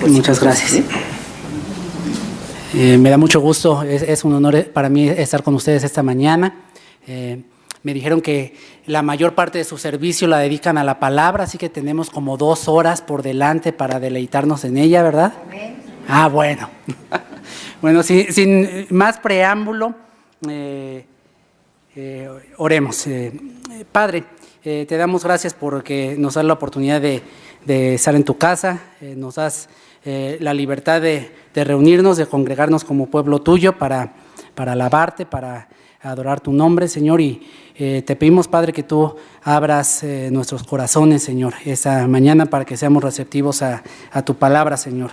Muchas gracias. Me da mucho gusto, es un honor para mí estar con ustedes esta mañana. Me dijeron que la mayor parte de su servicio la dedican a la palabra, así que tenemos como 2 horas por delante para deleitarnos en ella, ¿verdad? Amén. Ah, bueno. Bueno, sin más preámbulo, oremos. Padre, te damos gracias porque nos das la oportunidad de estar en tu casa, nos das la libertad de reunirnos, de congregarnos como pueblo tuyo para alabarte, para adorar tu nombre, Señor, y te pedimos, Padre, que tú abras nuestros corazones, Señor, esta mañana para que seamos receptivos a tu palabra, Señor.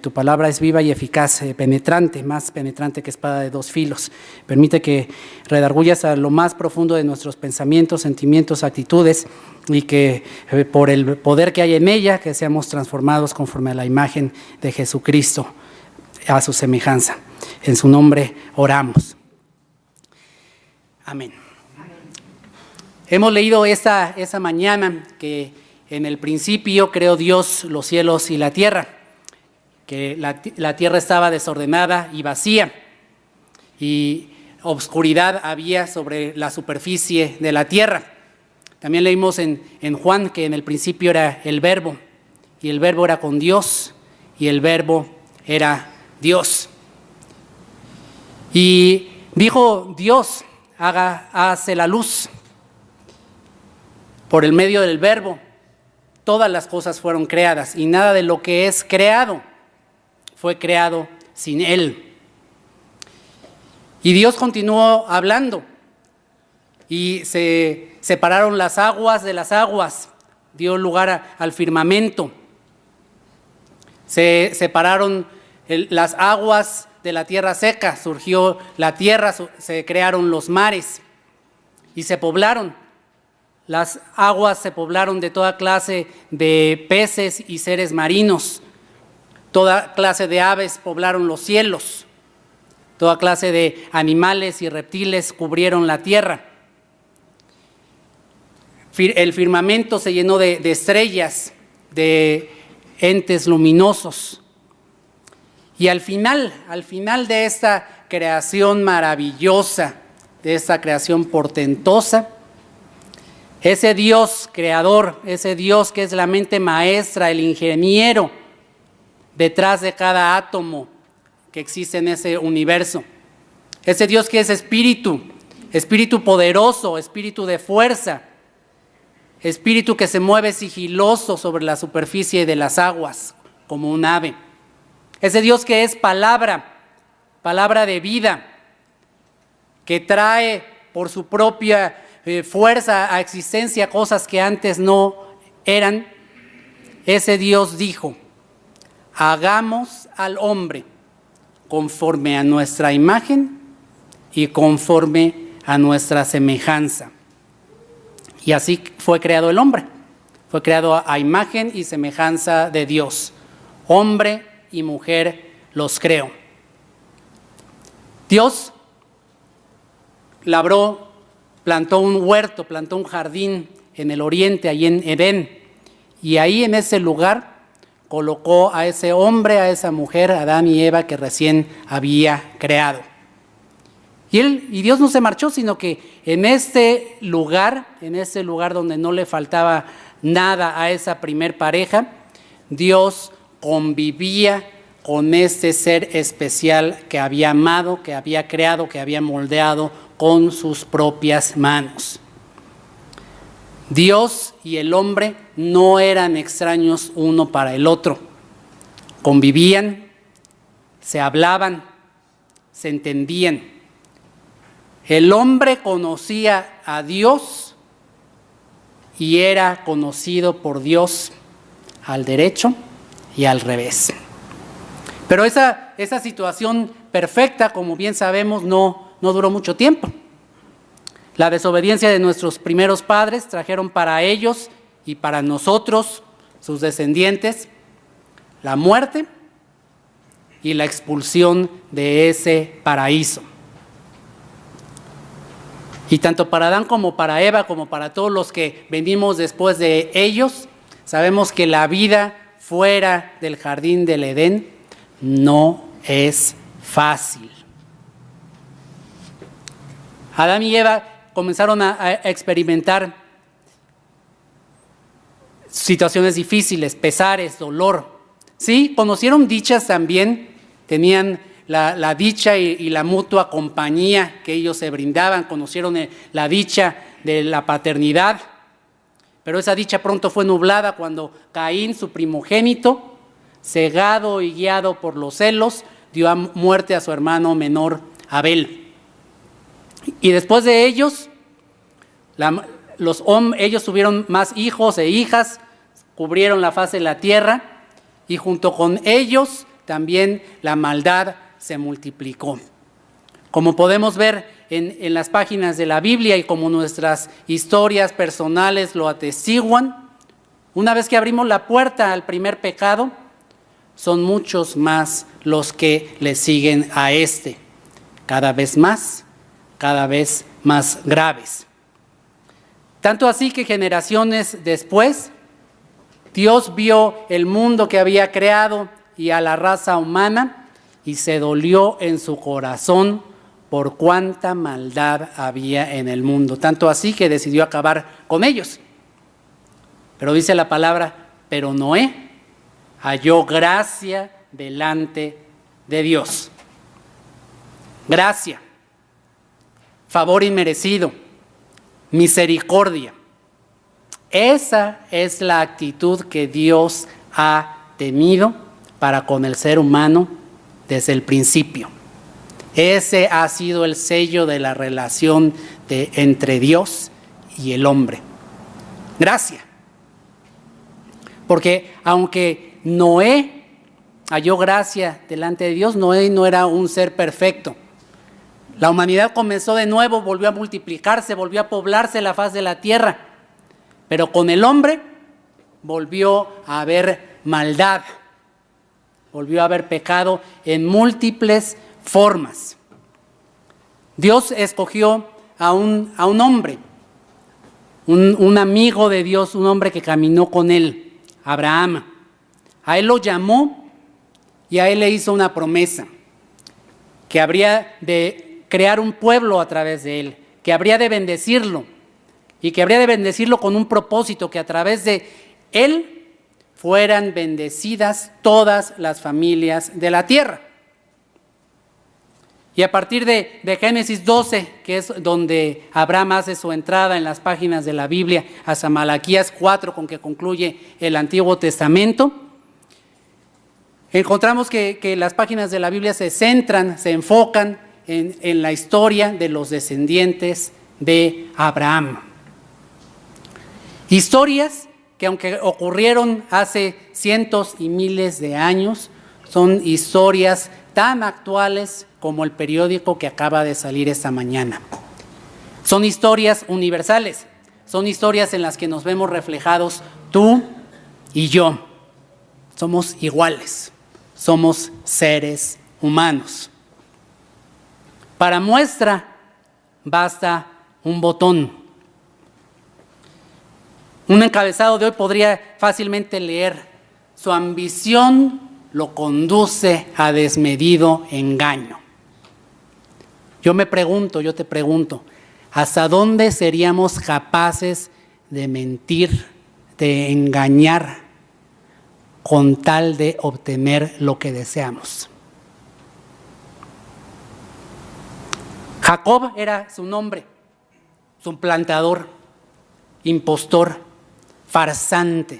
Tu palabra es viva y eficaz, penetrante, más penetrante que espada de 2 filos. Permite que redargullas a lo más profundo de nuestros pensamientos, sentimientos, actitudes, y que por el poder que hay en ella, que seamos transformados conforme a la imagen de Jesucristo, a su semejanza. En su nombre oramos. Amén. Hemos leído esta mañana que en el principio creó Dios los cielos y la tierra, que la tierra estaba desordenada y vacía, y obscuridad había sobre la superficie de la tierra. También leímos en Juan que en el principio era el Verbo, y el Verbo era con Dios, y el Verbo era Dios. Y dijo Dios: hágase la luz. Por el medio del Verbo, todas las cosas fueron creadas, y nada de lo que es creado fue creado sin Él. Y Dios continuó hablando, y se separaron las aguas de las aguas, dio lugar al firmamento. Se separaron las aguas de la tierra seca, surgió la tierra, se crearon los mares y se poblaron. Las aguas se poblaron de toda clase de peces y seres marinos. Toda clase de aves poblaron los cielos. Toda clase de animales y reptiles cubrieron la tierra. El firmamento se llenó de estrellas, de entes luminosos. Y al final de esta creación maravillosa, de esta creación portentosa, ese Dios creador, ese Dios que es la mente maestra, el ingeniero detrás de cada átomo que existe en ese universo, ese Dios que es espíritu poderoso, espíritu de fuerza, espíritu que se mueve sigiloso sobre la superficie de las aguas como un ave, ese Dios que es palabra de vida, que trae por su propia fuerza a existencia cosas que antes no eran. Ese Dios dijo: hagamos al hombre conforme a nuestra imagen y conforme a nuestra semejanza. Y así fue creado el hombre. Fue creado a imagen y semejanza de Dios. Hombre y mujer los creó. Dios plantó un huerto, plantó un jardín en el oriente, allí en Edén, y ahí en ese lugar colocó a ese hombre, a esa mujer, Adán y Eva, que recién había creado. Y Dios no se marchó, sino que en este lugar donde no le faltaba nada a esa primer pareja, Dios convivía con este ser especial que había amado, que había creado, que había moldeado con sus propias manos. Dios y el hombre no eran extraños uno para el otro. Convivían, se hablaban, se entendían. El hombre conocía a Dios y era conocido por Dios al derecho y al revés. Pero esa situación perfecta, como bien sabemos, no duró mucho tiempo. La desobediencia de nuestros primeros padres trajeron para ellos y para nosotros, sus descendientes, la muerte y la expulsión de ese paraíso. Y tanto para Adán como para Eva, como para todos los que venimos después de ellos, sabemos que la vida fuera del jardín del Edén no es fácil. Adán y Eva comenzaron a experimentar situaciones difíciles, pesares, dolor. Sí, conocieron dichas también, tenían la dicha y la mutua compañía que ellos se brindaban, conocieron la dicha de la paternidad, pero esa dicha pronto fue nublada cuando Caín, su primogénito, cegado y guiado por los celos, dio muerte a su hermano menor Abel. Y después de ellos, ellos tuvieron más hijos e hijas, cubrieron la faz de la tierra, y junto con ellos también la maldad se multiplicó. Como podemos ver en las páginas de la Biblia y como nuestras historias personales lo atestiguan, una vez que abrimos la puerta al primer pecado, son muchos más los que le siguen a este, cada vez más graves. Tanto así que generaciones después, Dios vio el mundo que había creado y a la raza humana y se dolió en su corazón por cuánta maldad había en el mundo. Tanto así que decidió acabar con ellos. Pero dice la palabra, pero Noé halló gracia delante de Dios. Gracia, favor inmerecido, misericordia. Esa es la actitud que Dios ha tenido para con el ser humano desde el principio. Ese ha sido el sello de la relación entre Dios y el hombre. Gracia. Porque aunque Noé halló gracia delante de Dios, Noé no era un ser perfecto. La humanidad comenzó de nuevo, volvió a multiplicarse, volvió a poblarse la faz de la tierra. Pero con el hombre volvió a haber maldad, volvió a haber pecado en múltiples formas. Dios escogió a un hombre, un amigo de Dios, un hombre que caminó con él, Abraham. A él lo llamó y a él le hizo una promesa, que habría de crear un pueblo a través de él, que habría de bendecirlo. Y que habría de bendecirlo con un propósito, que a través de él fueran bendecidas todas las familias de la tierra. Y a partir de Génesis 12, que es donde Abraham hace su entrada en las páginas de la Biblia, hasta Malaquías 4, con que concluye el Antiguo Testamento, encontramos que las páginas de la Biblia se centran, se enfocan en la historia de los descendientes de Abraham. Historias que aunque ocurrieron hace cientos y miles de años, son historias tan actuales como el periódico que acaba de salir esta mañana. Son historias universales, son historias en las que nos vemos reflejados tú y yo. Somos iguales, somos seres humanos. Para muestra basta un botón. Un encabezado de hoy podría fácilmente leer: su ambición lo conduce a desmedido engaño. Yo te pregunto, ¿hasta dónde seríamos capaces de mentir, de engañar, con tal de obtener lo que deseamos? Jacob era su nombre, suplantador, impostor, farsante.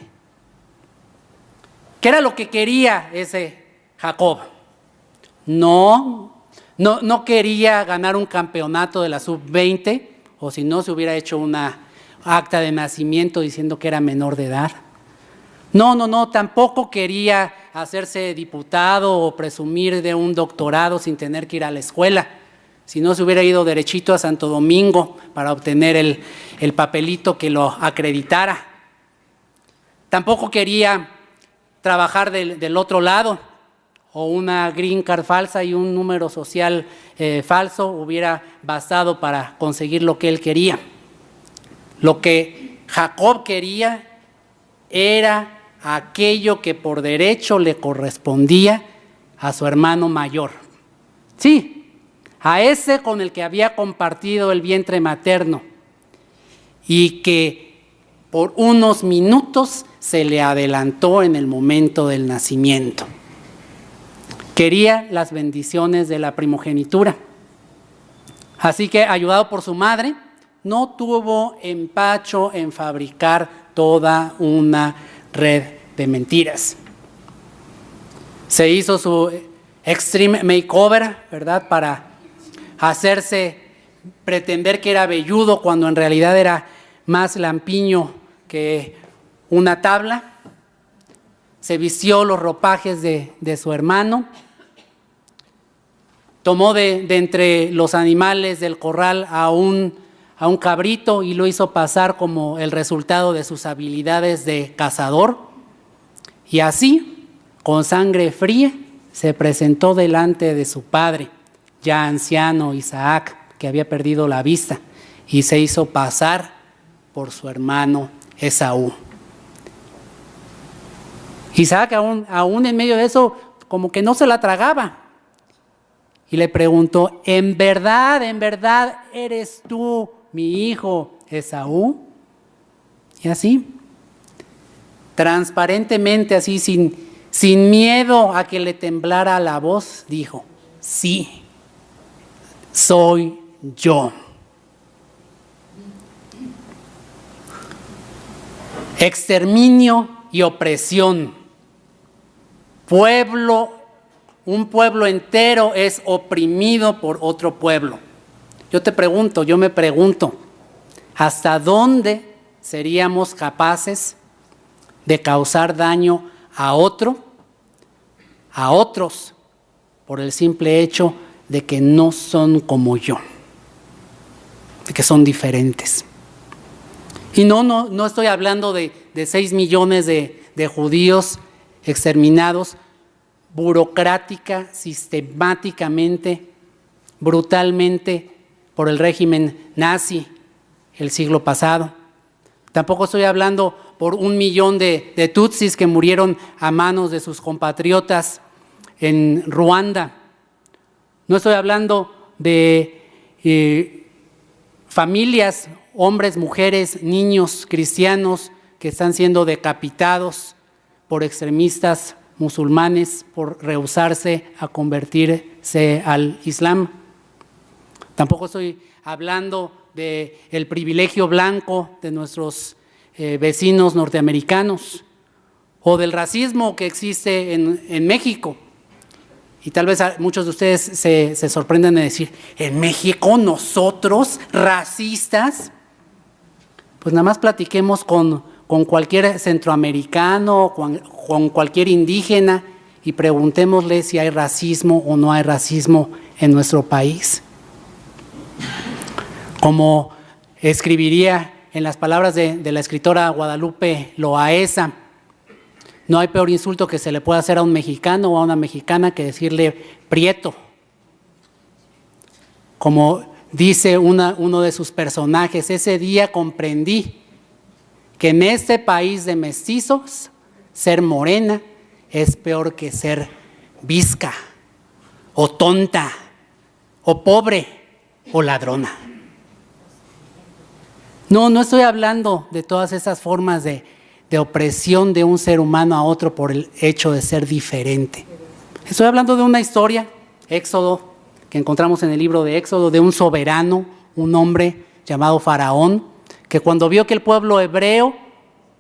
¿Qué era lo que quería ese Jacob? No quería ganar un campeonato de la sub-20, o si no, se hubiera hecho una acta de nacimiento diciendo que era menor de edad. No, tampoco quería hacerse diputado o presumir de un doctorado sin tener que ir a la escuela. Si no, se hubiera ido derechito a Santo Domingo para obtener el papelito que lo acreditara. Tampoco quería trabajar del otro lado, o una green card falsa y un número social falso hubiera bastado para conseguir lo que él quería. Lo que Jacob quería era aquello que por derecho le correspondía a su hermano mayor. Sí, a ese con el que había compartido el vientre materno y que por unos minutos se le adelantó en el momento del nacimiento. Quería las bendiciones de la primogenitura. Así que, ayudado por su madre, no tuvo empacho en fabricar toda una red de mentiras. Se hizo su extreme makeover, ¿verdad?, para hacerse pretender que era velludo cuando en realidad era más lampiño que una tabla. Se vistió los ropajes de su hermano, tomó de entre los animales del corral a un cabrito y lo hizo pasar como el resultado de sus habilidades de cazador, y así, con sangre fría, se presentó delante de su padre, ya anciano Isaac, que había perdido la vista, y se hizo pasar por su hermano Esaú. Isaac, aún en medio de eso, como que no se la tragaba, y le preguntó: ¿en verdad eres tú mi hijo Esaú? Y así, transparentemente, así sin miedo a que le temblara la voz, dijo: sí, soy yo. Exterminio y opresión. Un pueblo entero es oprimido por otro pueblo. Yo me pregunto, ¿hasta dónde seríamos capaces de causar daño a otros, por el simple hecho de que no son como yo, de que son diferentes? Y no estoy hablando de 6 millones de judíos exterminados burocrática, sistemáticamente, brutalmente por el régimen nazi el siglo pasado. Tampoco estoy hablando por 1 millón de tutsis que murieron a manos de sus compatriotas en Ruanda. No estoy hablando de familias, hombres, mujeres, niños cristianos que están siendo decapitados por extremistas musulmanes por rehusarse a convertirse al Islam. Tampoco estoy hablando del privilegio blanco de nuestros vecinos norteamericanos o del racismo que existe en México. Y tal vez muchos de ustedes se sorprenden de decir: ¿en México nosotros, racistas? Pues nada más platiquemos con cualquier centroamericano, con cualquier indígena, y preguntémosle si hay racismo o no hay racismo en nuestro país. Como escribiría en las palabras de la escritora Guadalupe Loaesa, no hay peor insulto que se le pueda hacer a un mexicano o a una mexicana que decirle prieto. Como dice uno de sus personajes: ese día comprendí que en este país de mestizos, ser morena es peor que ser bizca, o tonta, o pobre, o ladrona. No estoy hablando de todas esas formas de opresión de un ser humano a otro por el hecho de ser diferente. Estoy hablando de una historia, Éxodo, que encontramos en el libro de Éxodo, de un soberano, un hombre llamado Faraón, que cuando vio que el pueblo hebreo,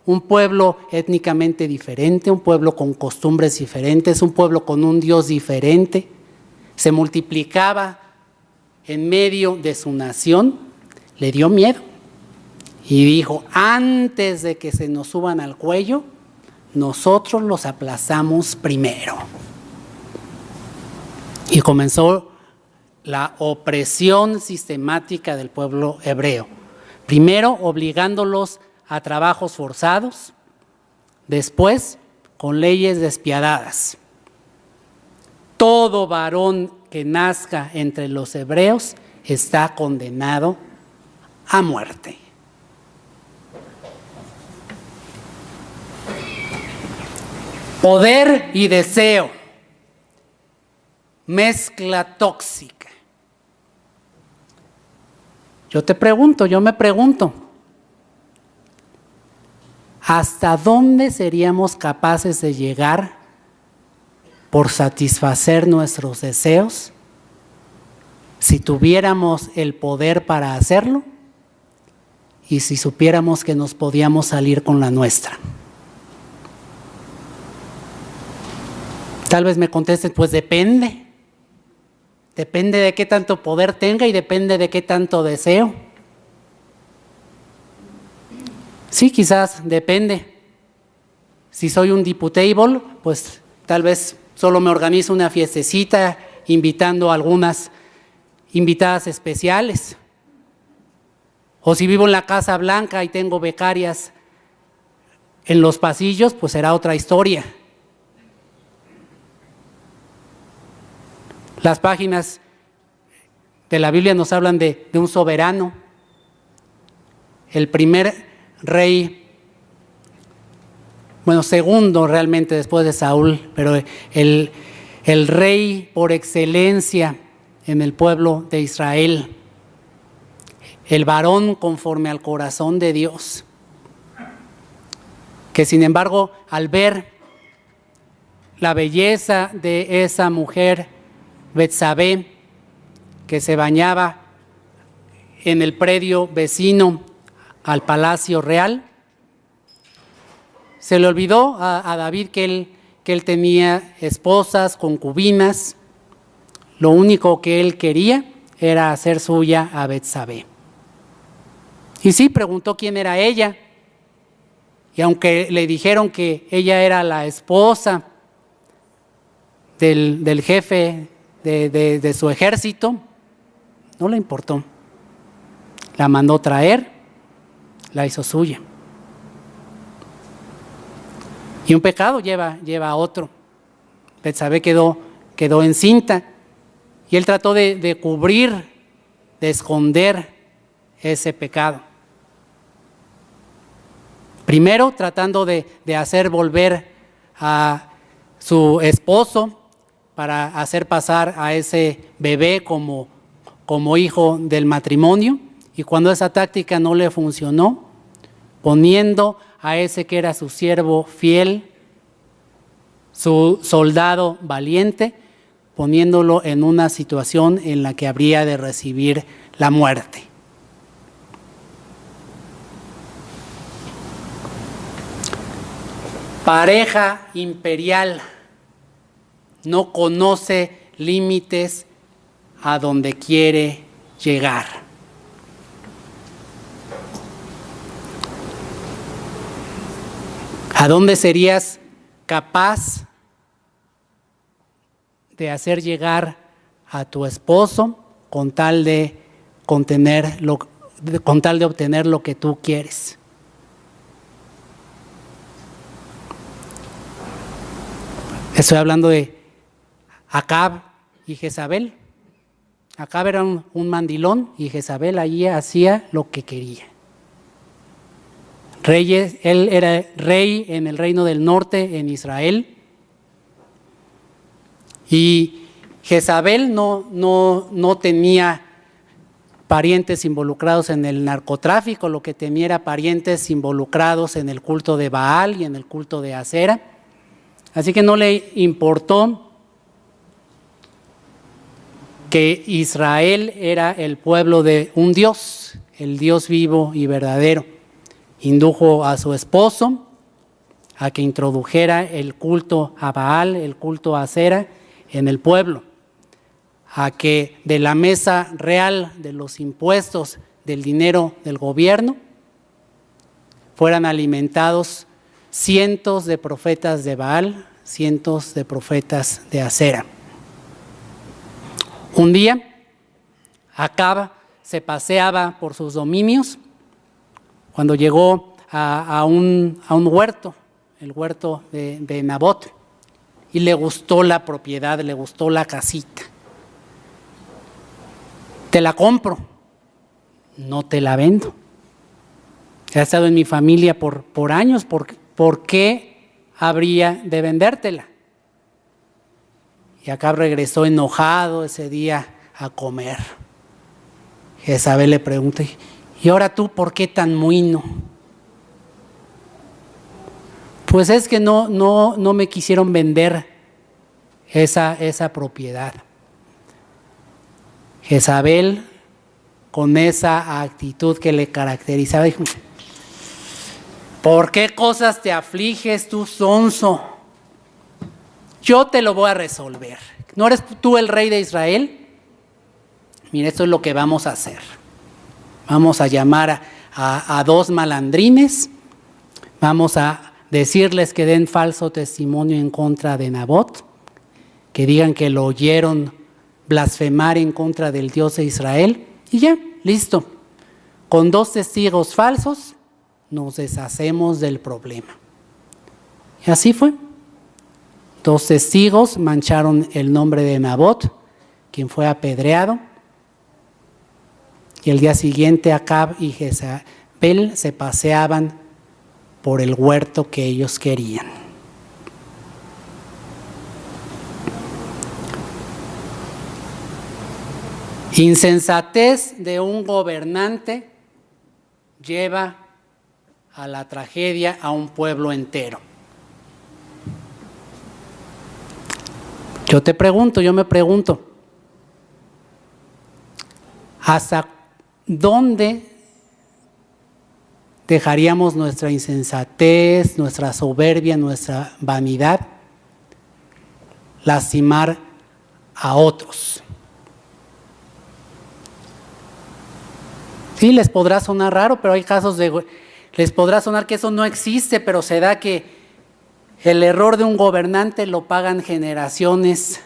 un pueblo étnicamente diferente, un pueblo con costumbres diferentes, un pueblo con un Dios diferente, se multiplicaba en medio de su nación, le dio miedo y dijo: antes de que se nos suban al cuello, nosotros los aplazamos primero. Y comenzó la opresión sistemática del pueblo hebreo, primero obligándolos a trabajos forzados, después con leyes despiadadas. Todo varón que nazca entre los hebreos está condenado a muerte. Poder y deseo, mezcla tóxica. Yo me pregunto, ¿hasta dónde seríamos capaces de llegar por satisfacer nuestros deseos si tuviéramos el poder para hacerlo y si supiéramos que nos podíamos salir con la nuestra? Tal vez me contesten, pues depende. Depende de qué tanto poder tenga y depende de qué tanto deseo. Sí, quizás depende. Si soy un diputable, pues tal vez solo me organizo una fiestecita invitando a algunas invitadas especiales. O si vivo en la Casa Blanca y tengo becarias en los pasillos, pues será otra historia. Las páginas de la Biblia nos hablan de un soberano, el primer rey, bueno, segundo realmente después de Saúl, pero el rey por excelencia en el pueblo de Israel, el varón conforme al corazón de Dios, que sin embargo al ver la belleza de esa mujer Betsabé, que se bañaba en el predio vecino al palacio real, se le olvidó a David que él tenía esposas, concubinas. Lo único que él quería era hacer suya a Betsabé. Y sí, preguntó quién era ella, y aunque le dijeron que ella era la esposa del jefe de su ejército, no le importó. La mandó traer, la hizo suya. Y un pecado lleva a otro. Betsabé quedó encinta y él trató de cubrir, de esconder ese pecado. Primero tratando de hacer volver a su esposo para hacer pasar a ese bebé como hijo del matrimonio, y cuando esa táctica no le funcionó, poniendo a ese que era su siervo fiel, su soldado valiente, poniéndolo en una situación en la que habría de recibir la muerte. Pareja imperial no conoce límites a donde quiere llegar. ¿A dónde serías capaz de hacer llegar a tu esposo con tal de obtener lo que tú quieres? Estoy hablando de Acab y Jezabel. Acab era un mandilón y Jezabel allí hacía lo que quería. Él era rey en el reino del norte, en Israel. Y Jezabel no tenía parientes involucrados en el narcotráfico, lo que tenía era parientes involucrados en el culto de Baal y en el culto de Acera. Así que no le importó que Israel era el pueblo de un Dios, el Dios vivo y verdadero. Indujo a su esposo a que introdujera el culto a Baal, el culto a Acera en el pueblo, a que de la mesa real de los impuestos del dinero del gobierno fueran alimentados cientos de profetas de Baal, cientos de profetas de Acera. Un día, Acab se paseaba por sus dominios cuando llegó a un huerto, el huerto de Nabot, y le gustó la propiedad, le gustó la casita. Te la compro, no te la vendo. Ha estado en mi familia por años, ¿por qué habría de vendértela. Y Acab regresó enojado ese día a comer. Jezabel le pregunta, ¿y ahora tú por qué tan muino? Pues es que no me quisieron vender esa propiedad. Jezabel, con esa actitud que le caracterizaba, dijo, ¿por qué cosas te afliges tú, sonso? Yo te lo voy a resolver. ¿No eres tú el rey de Israel? Mira, esto es lo que vamos a hacer. Vamos a llamar a dos malandrines, vamos a decirles que den falso testimonio en contra de Nabot, que digan que lo oyeron blasfemar en contra del Dios de Israel, y ya, listo. Con dos testigos falsos nos deshacemos del problema. Y así fue. Dos testigos mancharon el nombre de Nabot, quien fue apedreado, y el día siguiente Acab y Jezabel se paseaban por el huerto que ellos querían. Insensatez de un gobernante lleva a la tragedia a un pueblo entero. Yo me pregunto, ¿hasta dónde dejaríamos nuestra insensatez, nuestra soberbia, nuestra vanidad lastimar a otros? Sí, les podrá sonar raro, pero hay casos les podrá sonar que eso no existe, pero se da que el error de un gobernante lo pagan generaciones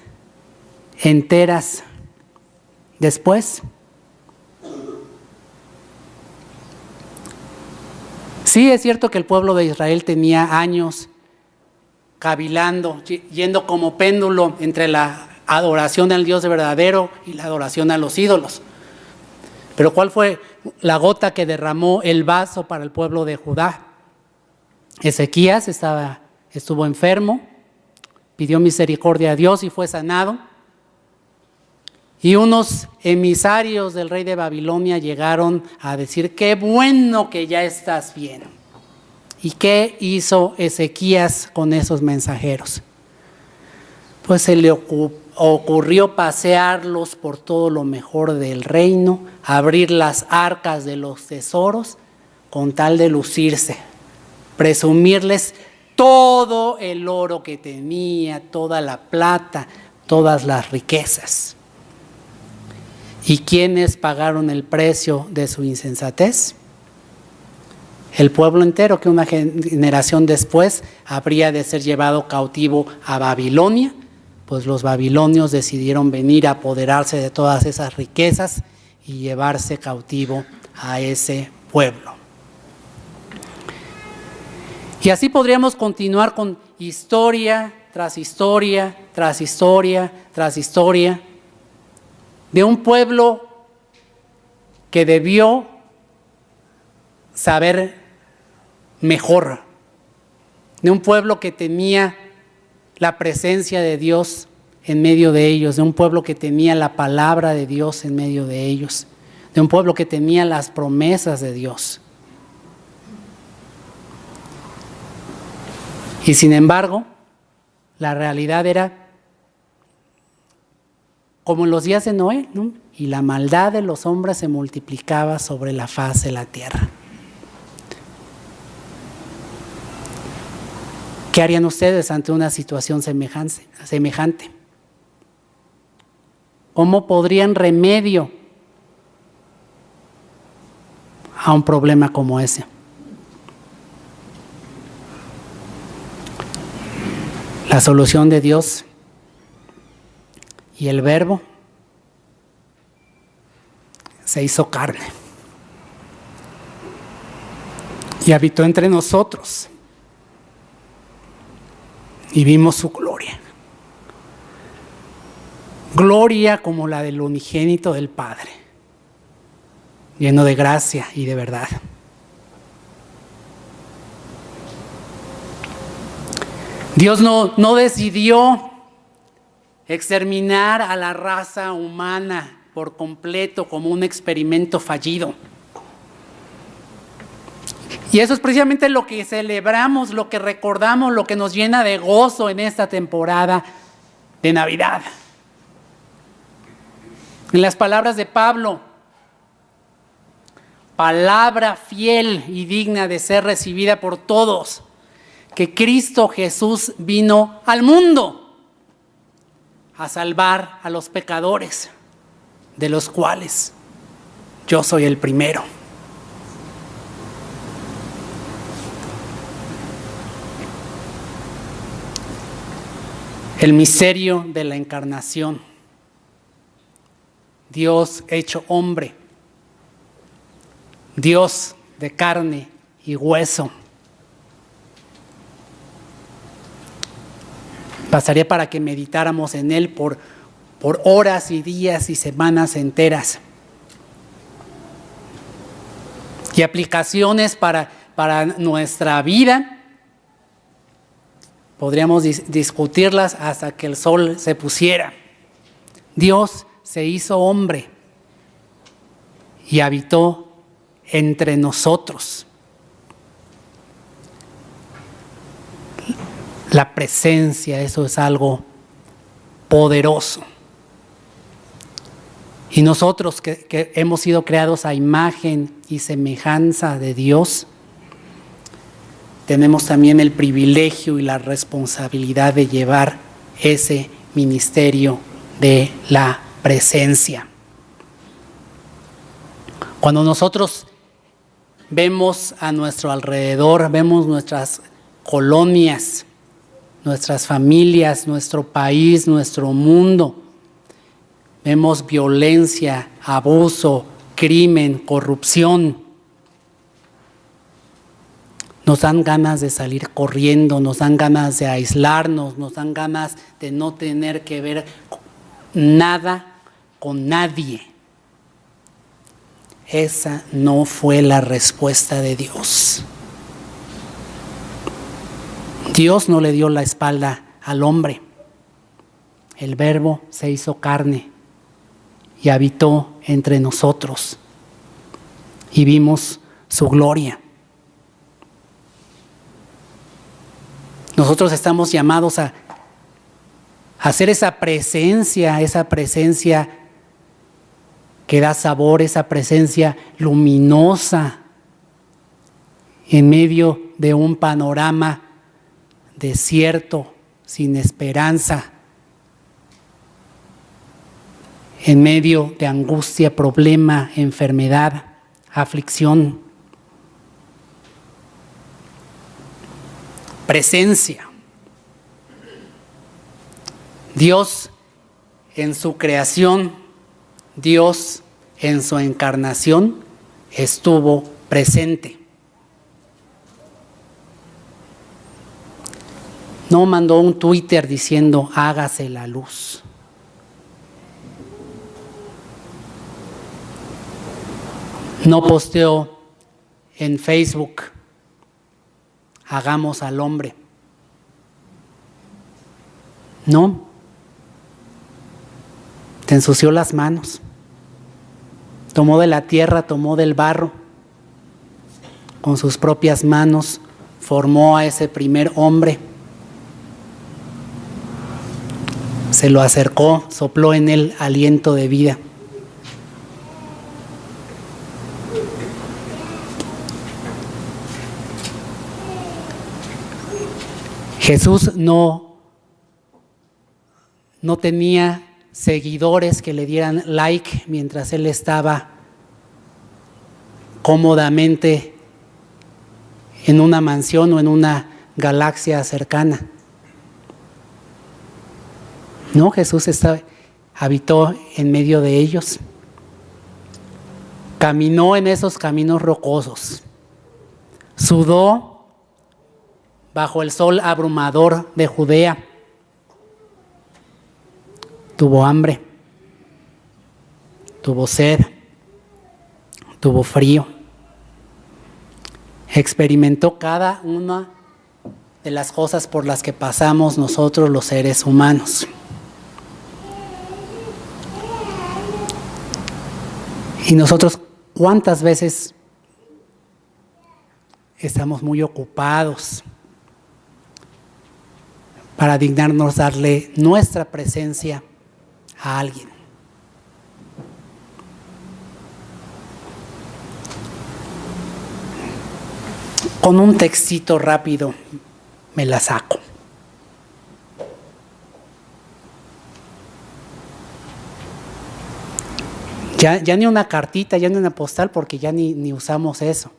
enteras después. Sí, es cierto que el pueblo de Israel tenía años cavilando, yendo como péndulo entre la adoración al Dios verdadero y la adoración a los ídolos. Pero ¿cuál fue la gota que derramó el vaso para el pueblo de Judá? Ezequías estuvo enfermo, pidió misericordia a Dios y fue sanado. Y unos emisarios del rey de Babilonia llegaron a decir, qué bueno que ya estás bien. ¿Y qué hizo Ezequías con esos mensajeros? Pues se le ocurrió pasearlos por todo lo mejor del reino, abrir las arcas de los tesoros con tal de lucirse, presumirles todo el oro que tenía, toda la plata, todas las riquezas. ¿Y quiénes pagaron el precio de su insensatez? El pueblo entero, que una generación después habría de ser llevado cautivo a Babilonia, pues los babilonios decidieron venir a apoderarse de todas esas riquezas y llevarse cautivo a ese pueblo. Y así podríamos continuar con historia tras historia, tras historia, tras historia, de un pueblo que debió saber mejor, de un pueblo que tenía la presencia de Dios en medio de ellos, de un pueblo que tenía la palabra de Dios en medio de ellos, de un pueblo que tenía las promesas de Dios. Y sin embargo, la realidad era como en los días de Noé, ¿no? Y la maldad de los hombres se multiplicaba sobre la faz de la tierra. ¿Qué harían ustedes ante una situación semejante? ¿Cómo podrían remedio a un problema como ese? La solución de Dios y el Verbo se hizo carne y habitó entre nosotros y vimos su gloria. Gloria como la del unigénito del Padre, lleno de gracia y de verdad. Dios no decidió exterminar a la raza humana por completo como un experimento fallido. Y eso es precisamente lo que celebramos, lo que recordamos, lo que nos llena de gozo en esta temporada de Navidad. En las palabras de Pablo, palabra fiel y digna de ser recibida por todos, que Cristo Jesús vino al mundo a salvar a los pecadores, de los cuales yo soy el primero. El misterio de la encarnación. Dios hecho hombre. Dios de carne y hueso. Bastaría para que meditáramos en él por horas y días y semanas enteras. Y aplicaciones para nuestra vida. Podríamos discutirlas hasta que el sol se pusiera. Dios se hizo hombre y habitó entre nosotros. La presencia, eso es algo poderoso. Y nosotros que hemos sido creados a imagen y semejanza de Dios, tenemos también el privilegio y la responsabilidad de llevar ese ministerio de la presencia. Cuando nosotros vemos a nuestro alrededor, vemos nuestras colonias, nuestras familias, nuestro país, nuestro mundo, vemos violencia, abuso, crimen, corrupción. Nos dan ganas de salir corriendo, nos dan ganas de aislarnos, nos dan ganas de no tener que ver nada con nadie. Esa no fue la respuesta de Dios. Dios no le dio la espalda al hombre. El Verbo se hizo carne y habitó entre nosotros y vimos su gloria. Nosotros estamos llamados a hacer esa presencia que da sabor, esa presencia luminosa en medio de un panorama desierto, sin esperanza, en medio de angustia, problema, enfermedad, aflicción. Presencia. Dios en su creación, Dios en su encarnación estuvo presente. No mandó un Twitter diciendo hágase la luz. No posteó en Facebook hagamos al hombre. No. Te ensució las manos. Tomó de la tierra, tomó del barro. Con sus propias manos formó a ese primer hombre. Se lo acercó, sopló en él aliento de vida. Jesús no tenía seguidores que le dieran like mientras él estaba cómodamente en una mansión o en una galaxia cercana. No, Jesús habitó en medio de ellos. Caminó en esos caminos rocosos. Sudó bajo el sol abrumador de Judea. Tuvo hambre, tuvo sed, tuvo frío. Experimentó cada una de las cosas por las que pasamos nosotros los seres humanos. Y nosotros, ¿cuántas veces estamos muy ocupados para dignarnos darle nuestra presencia a alguien? Con un textito rápido me la saco. Ya ni una cartita, ya ni una postal, porque ya ni usamos eso.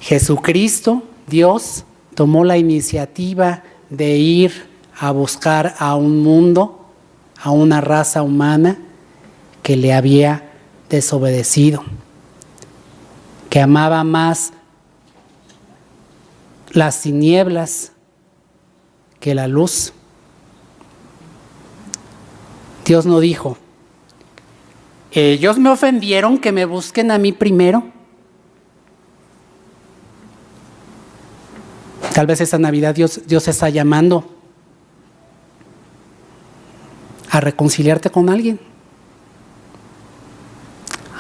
Jesucristo, Dios, tomó la iniciativa de ir a buscar a un mundo, a una raza humana que le había desobedecido, que amaba más las tinieblas que la luz. Dios no dijo, ellos me ofendieron, que me busquen a mí primero. Tal vez esta Navidad Dios está llamando a reconciliarte con alguien,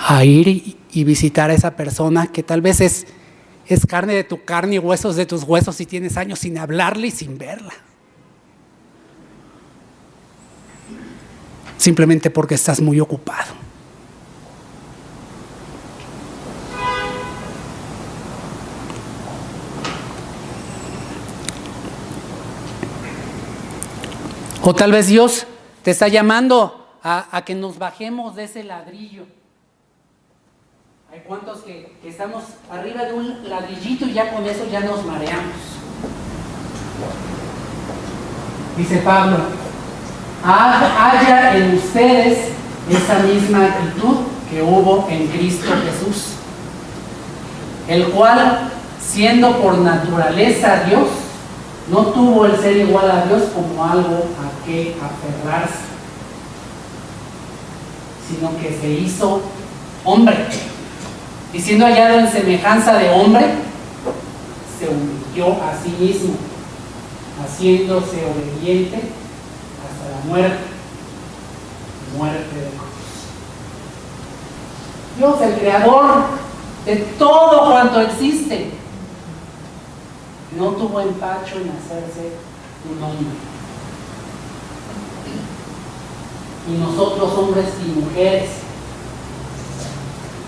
a ir y visitar a esa persona que tal vez es carne de tu carne y huesos de tus huesos, y tienes años sin hablarle y sin verla. Simplemente porque estás muy ocupado. O tal vez Dios te está llamando a que nos bajemos de ese ladrillo. Hay cuantos que estamos arriba de un ladrillito y ya con eso ya nos mareamos. Dice Pablo, haya en ustedes esa misma actitud que hubo en Cristo Jesús, el cual, siendo por naturaleza Dios, no tuvo el ser igual a Dios como algo a que aferrarse, sino que se hizo hombre, y siendo hallado en semejanza de hombre, se humilló a sí mismo, haciéndose obediente hasta la muerte de cruz. Dios, el creador de todo cuanto existe, no tuvo empacho en hacerse un hombre. Y nosotros, hombres y mujeres,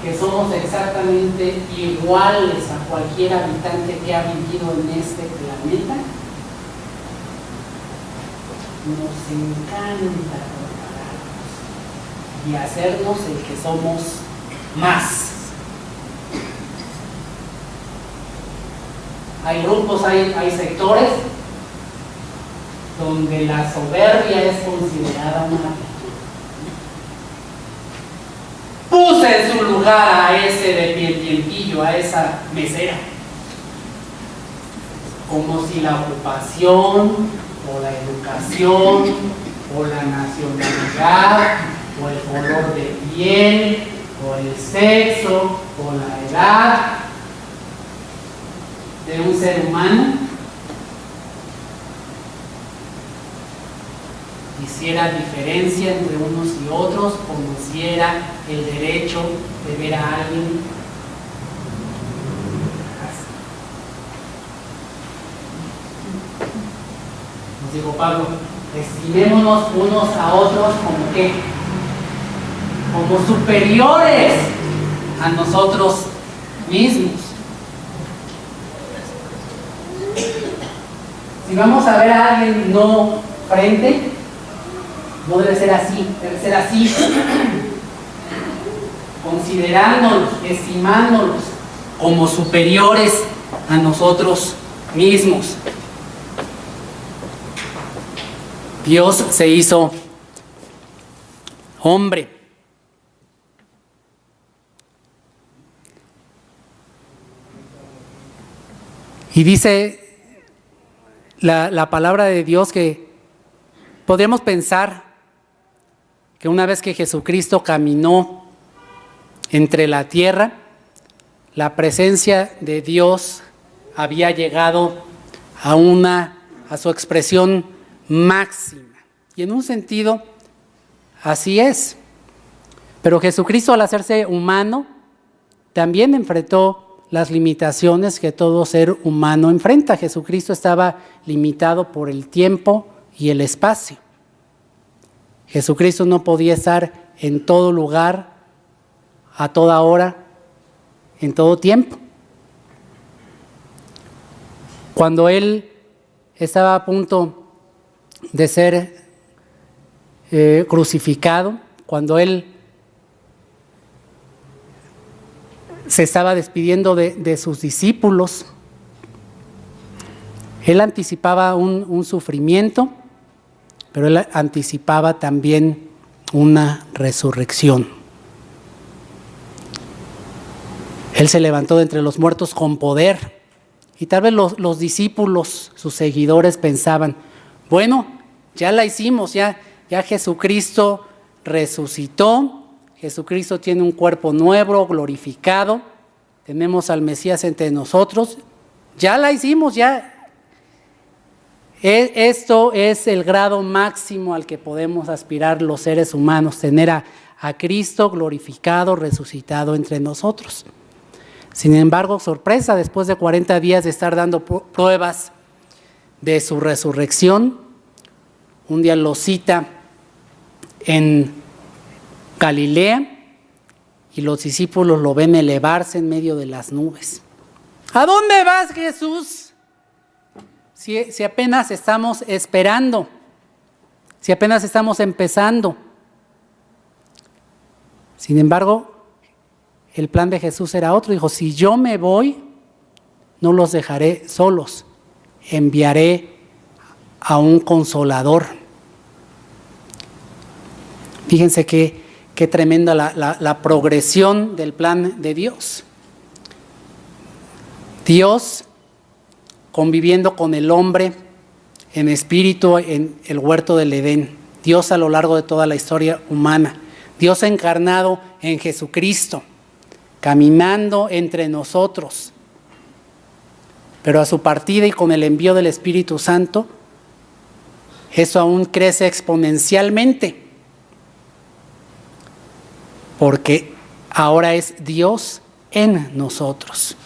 que somos exactamente iguales a cualquier habitante que ha vivido en este planeta, nos encanta compararnos y hacernos el que somos más. Hay grupos, hay sectores donde la soberbia es considerada una virtud. Puse en su lugar a ese dependientillo, a esa mesera, como si la ocupación, o la educación, o la nacionalidad, o el color de piel, o el sexo, o la edad de un ser humano hiciera diferencia entre unos y otros, como si era el derecho de ver a alguien así. Nos dijo Pablo, estimémonos unos a otros como ¿qué? Como superiores a nosotros mismos. Si vamos a ver a alguien no frente, no debe ser así, debe ser así, considerándolos, estimándolos como superiores a nosotros mismos. Dios se hizo hombre. Y dice la palabra de Dios que podríamos pensar que una vez que Jesucristo caminó entre la tierra, la presencia de Dios había llegado a su expresión máxima. Y en un sentido, así es. Pero Jesucristo, al hacerse humano, también enfrentó las limitaciones que todo ser humano enfrenta. Jesucristo estaba limitado por el tiempo y el espacio. Jesucristo no podía estar en todo lugar, a toda hora, en todo tiempo. Cuando Él estaba a punto de ser crucificado, cuando Él se estaba despidiendo de sus discípulos, Él anticipaba un sufrimiento, pero Él anticipaba también una resurrección. Él se levantó de entre los muertos con poder. Y tal vez los discípulos, sus seguidores, pensaban, bueno, ya la hicimos, ya Jesucristo resucitó, Jesucristo tiene un cuerpo nuevo, glorificado, tenemos al Mesías entre nosotros, ya la hicimos, ya. Esto es el grado máximo al que podemos aspirar los seres humanos, tener a Cristo glorificado, resucitado entre nosotros. Sin embargo, sorpresa, después de 40 días de estar dando pruebas de su resurrección, un día lo cita en Galilea y los discípulos lo ven elevarse en medio de las nubes. ¿A dónde vas, Jesús? Si apenas estamos esperando, si apenas estamos empezando. Sin embargo, el plan de Jesús era otro. Dijo, si yo me voy, no los dejaré solos, enviaré a un consolador. Fíjense qué tremenda la progresión del plan de Dios. Dios conviviendo con el hombre en espíritu en el huerto del Edén. Dios a lo largo de toda la historia humana. Dios encarnado en Jesucristo, caminando entre nosotros. Pero a su partida y con el envío del Espíritu Santo, eso aún crece exponencialmente. Porque ahora es Dios en nosotros.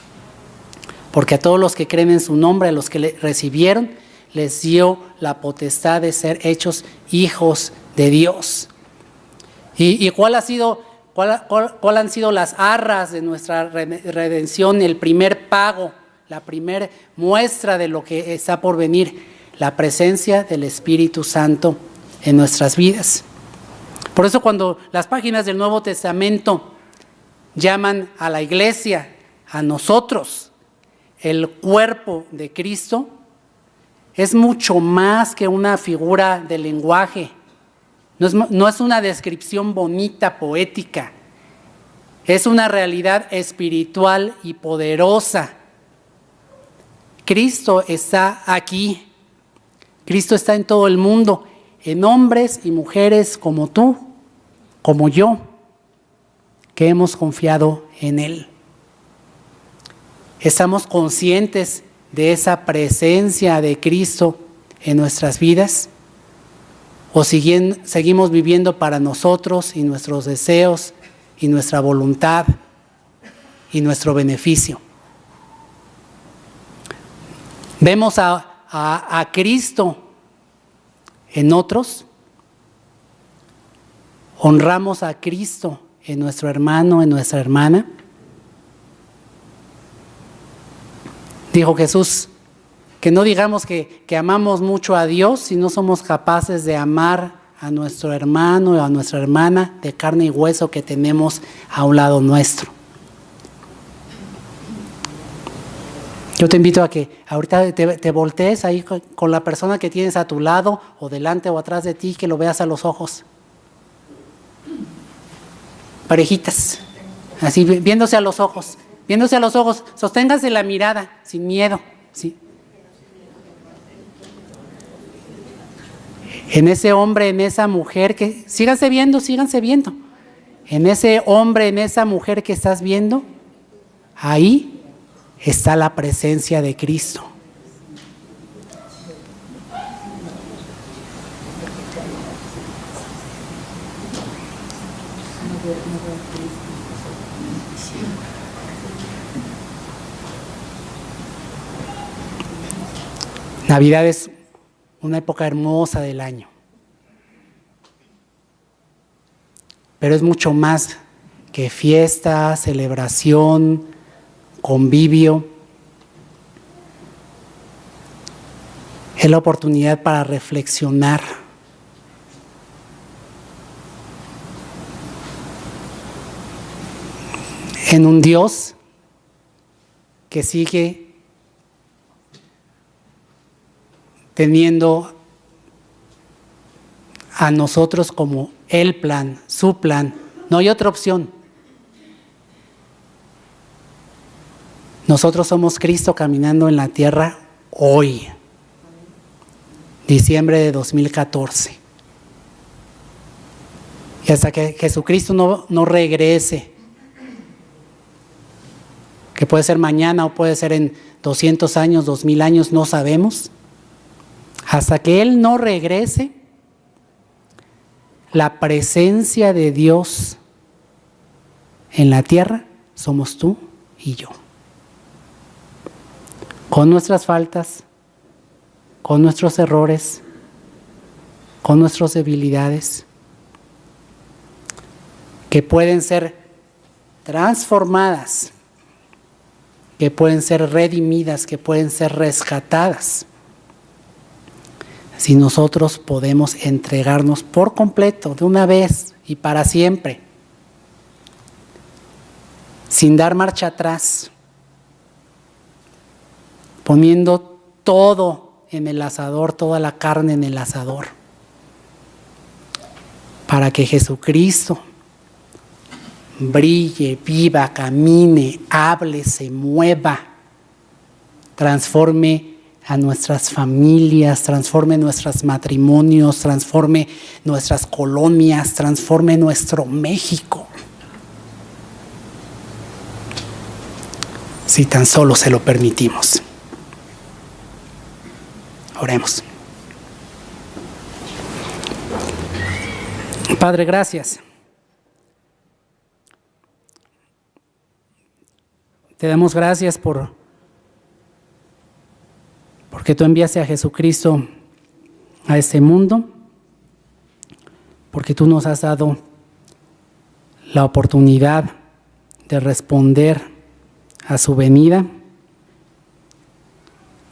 Porque a todos los que creen en su nombre, a los que le recibieron, les dio la potestad de ser hechos hijos de Dios. ¿Y cuál han sido las arras de nuestra redención? El primer pago, la primera muestra de lo que está por venir, la presencia del Espíritu Santo en nuestras vidas. Por eso cuando las páginas del Nuevo Testamento llaman a la iglesia, a nosotros, el cuerpo de Cristo, es mucho más que una figura de lenguaje. No es una descripción bonita, poética. Es una realidad espiritual y poderosa. Cristo está aquí. Cristo está en todo el mundo, en hombres y mujeres como tú, como yo, que hemos confiado en Él. ¿Estamos conscientes de esa presencia de Cristo en nuestras vidas? ¿O seguimos viviendo para nosotros y nuestros deseos y nuestra voluntad y nuestro beneficio? ¿Vemos a Cristo en otros? ¿Honramos a Cristo en nuestro hermano, en nuestra hermana? Dijo Jesús, que no digamos que amamos mucho a Dios si no somos capaces de amar a nuestro hermano o a nuestra hermana de carne y hueso que tenemos a un lado nuestro. Yo te invito a que ahorita te voltees ahí con la persona que tienes a tu lado o delante o atrás de ti, que lo veas a los ojos. Parejitas, así viéndose a los ojos. Viéndose a los ojos, sosténganse la mirada, sin miedo, ¿sí? En ese hombre, en esa mujer, que síganse viendo. En ese hombre, en esa mujer que estás viendo, ahí está la presencia de Cristo. Navidad es una época hermosa del año, pero es mucho más que fiesta, celebración, convivio. Es la oportunidad para reflexionar. En un Dios que sigue teniendo a nosotros como el plan, su plan. No hay otra opción. Nosotros somos Cristo caminando en la tierra hoy, diciembre de 2014. Y hasta que Jesucristo no regrese, que puede ser mañana o puede ser en 200 años, 2000 años, no sabemos. Hasta que Él no regrese, la presencia de Dios en la tierra somos tú y yo. Con nuestras faltas, con nuestros errores, con nuestras debilidades, que pueden ser transformadas, que pueden ser redimidas, que pueden ser rescatadas, si nosotros podemos entregarnos por completo, de una vez y para siempre, sin dar marcha atrás, poniendo todo en el asador, toda la carne en el asador, para que Jesucristo brille, viva, camine, hable, se mueva, transforme a nuestras familias, transforme nuestros matrimonios, transforme nuestras colonias, transforme nuestro México. Si tan solo se lo permitimos. Oremos. Padre, gracias. Te damos gracias porque tú enviaste a Jesucristo a este mundo, porque tú nos has dado la oportunidad de responder a su venida,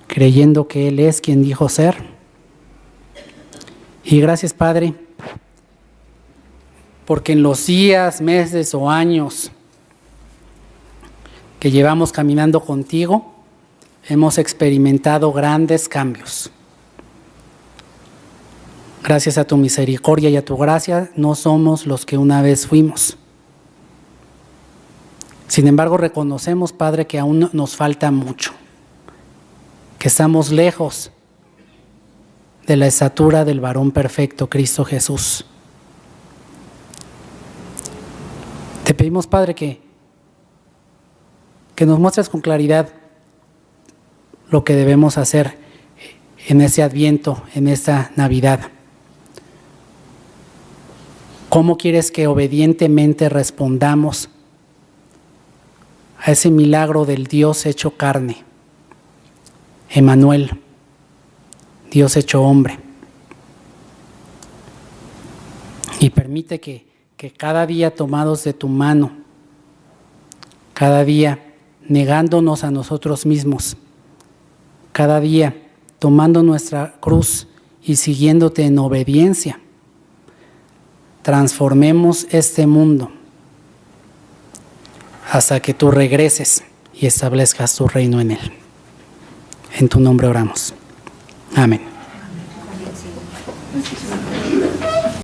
creyendo que Él es quien dijo ser. Y gracias, Padre, porque en los días, meses o años que llevamos caminando contigo, hemos experimentado grandes cambios. Gracias a tu misericordia y a tu gracia, no somos los que una vez fuimos. Sin embargo, reconocemos, Padre, que aún nos falta mucho, que estamos lejos de la estatura del varón perfecto, Cristo Jesús. Te pedimos, Padre, que nos muestres con claridad lo que debemos hacer en ese Adviento, en esta Navidad. ¿Cómo quieres que obedientemente respondamos a ese milagro del Dios hecho carne, Emmanuel, Dios hecho hombre? Y permite que cada día tomados de tu mano, cada día negándonos a nosotros mismos, cada día tomando nuestra cruz y siguiéndote en obediencia, transformemos este mundo hasta que tú regreses y establezcas tu reino en él. En tu nombre oramos. Amén.